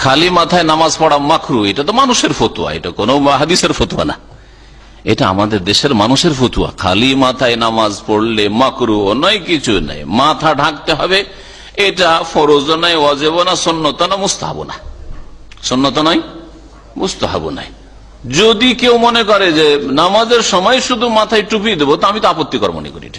খালি মাথায় নামাজ পড়া মাকরু, এটা তো মানুষের ফতুয়া, এটা কোনো হাদিসের ফতুয়া না, এটা আমাদের দেশের মানুষের ফতুয়া। খালি মাথায় নামাজ পড়লে মাকরু নয়, কিছু নাই, মাথা ঢাকতে হবে, এটা ফরজ নয়, ওয়াজিব না, সুন্নত না, মুস্তাহাব না। সুন্নত নয়, মুস্তাহাব নাই। যদি কেউ মনে করে যে নামাজের সময় শুধু মাথায় টুপি দেবো, তো আমি তো আপত্তিকর মনে করি।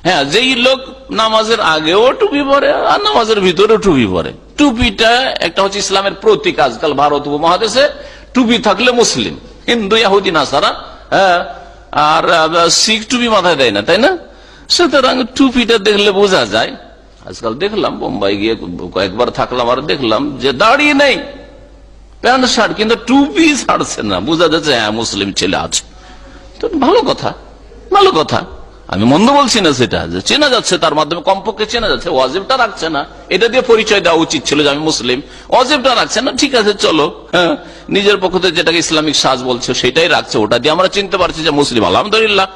হ্যাঁ, যেই লোক নামাজের আগেও টুপি পরে আর নামাজের ভিতরেও টুপি পরে, টুপিটা একটা হচ্ছে ইসলামের প্রতীক। আজকাল ভারত উপমহাদেশে টুপি থাকলে মুসলিম, হিন্দু, ইহুদি, নাসারা, হ্যাঁ, আর শিখ টুপি মাথায় দেয় না, তাই না? সুতরাং টুপিটা দেখলে বোঝা যায়। আজকাল দেখলাম বোম্বাই গিয়ে কয়েকবার থাকলাম, আর দেখলাম যে দাঁড়িয়ে নেই, প্যান্ট শার্ট, কিন্তু টুপি ছাড়ছে না, বোঝা যাচ্ছে হ্যাঁ মুসলিম ছেলে আছে। তো ভালো কথা, ভালো কথা, আমি মন্দ বলছি না, সেটা যে চেনা যাচ্ছে, তার মাধ্যমে কমপক্ষে চেনা যাচ্ছে। ওয়াজিবটা রাখছে না, এটা দিয়ে পরিচয় দেওয়া উচিত ছিল যে আমি মুসলিম। ওয়াজিবটা রাখছে না, ঠিক আছে, চলো, হ্যাঁ, নিজের পক্ষ থেকে যেটাকে ইসলামিক সাজ বলছে সেটাই রাখছে, ওটা দিয়ে আমরা চিনতে পারছি যে মুসলিম, আলহামদুলিল্লাহ,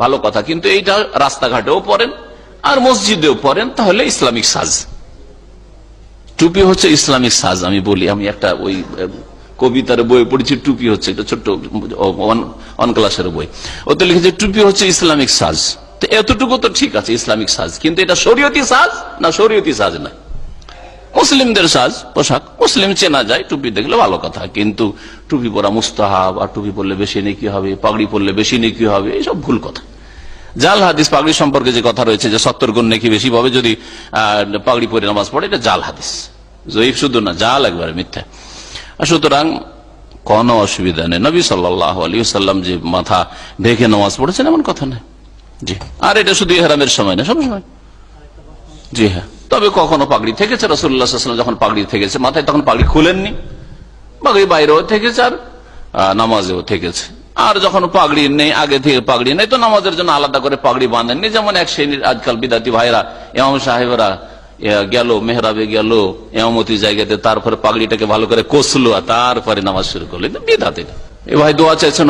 ভালো কথা। কিন্তু এইটা রাস্তাঘাটেও পড়েন আর মসজিদেও পড়েন, তাহলে ইসলামিক সাজ। টুপি হচ্ছে ইসলামিক সাজ। আমি বলি, আমি একটা ওই কবিতার বই পড়েছি, টুপি হচ্ছে, এটা ছোট্ট ওয়ান ক্লাসের বই, ওতে লিখেছে টুপি হচ্ছে ইসলামিক সাজ। তো এতটুকু তো ঠিক আছে, ইসলামিক সাজ, কিন্তু এটা শরীয়তি সাজ না, শরীয়তি সাজ না, মুসলিমদের সাজ, পোশাক, মুসলিম চেনা যায় টুপি দেখলে, ভালো কথা। কিন্তু টুপি পরা মুস্তাহাব, আর টুপি পরলে বেশি নেকি হবে, পাগড়ি পরলে বেশি নেকি হবে, এইসব ভুল কথা। জাল হাদিস পাগড়ি সম্পর্কে যে কথা রয়েছে যে 70 গুণ নেকি বেশি পাবে যদি পাগড়ি পরে নামাজ পড়ে, এটা জাল হাদিস, জয়ীফ শুধু না, জাল, একবারে মিথ্যা। সুতরাং কোন অসুবিধা নেই, নবী সাল্লাল্লাহু আলাইহি ওয়াসাল্লাম যে মাথা ঢেকে নামাজ পড়েছেন এমন কথা নেই। জি, আর এটা শুধু ইহরামের সময় না, সব সময়। জি হ্যাঁ, তবে কখনো পাগড়ি থেকেছে, রাসূলুল্লাহ সাল্লাল্লাহু আলাইহি ওয়াসাল্লাম যখন পাগড়ি থেকেছে মাথায়, তখন পাগড়ি খুলেননি, পাগড়ি বাইরেও থেকেছে আর নামাজেও থেকেছে। আর যখন পাগড়ি নেই, আগে থেকে পাগড়ি নেই, তো নামাজের জন্য আলাদা করে পাগড়ি বাঁধেননি। যেমন এক শ্রেণীর আজকাল বিদাতি ভাইরা, ইমাম সাহেবরা গেল মেহরাবে, গেল ইমামতি জায়গাতে, তারপরে পাগড়িটাকে ভালো করে কষলো, আর তারপরে নামাজ শুরু করলো, বিদআত। এ ভাই দোয়া চাইছেন।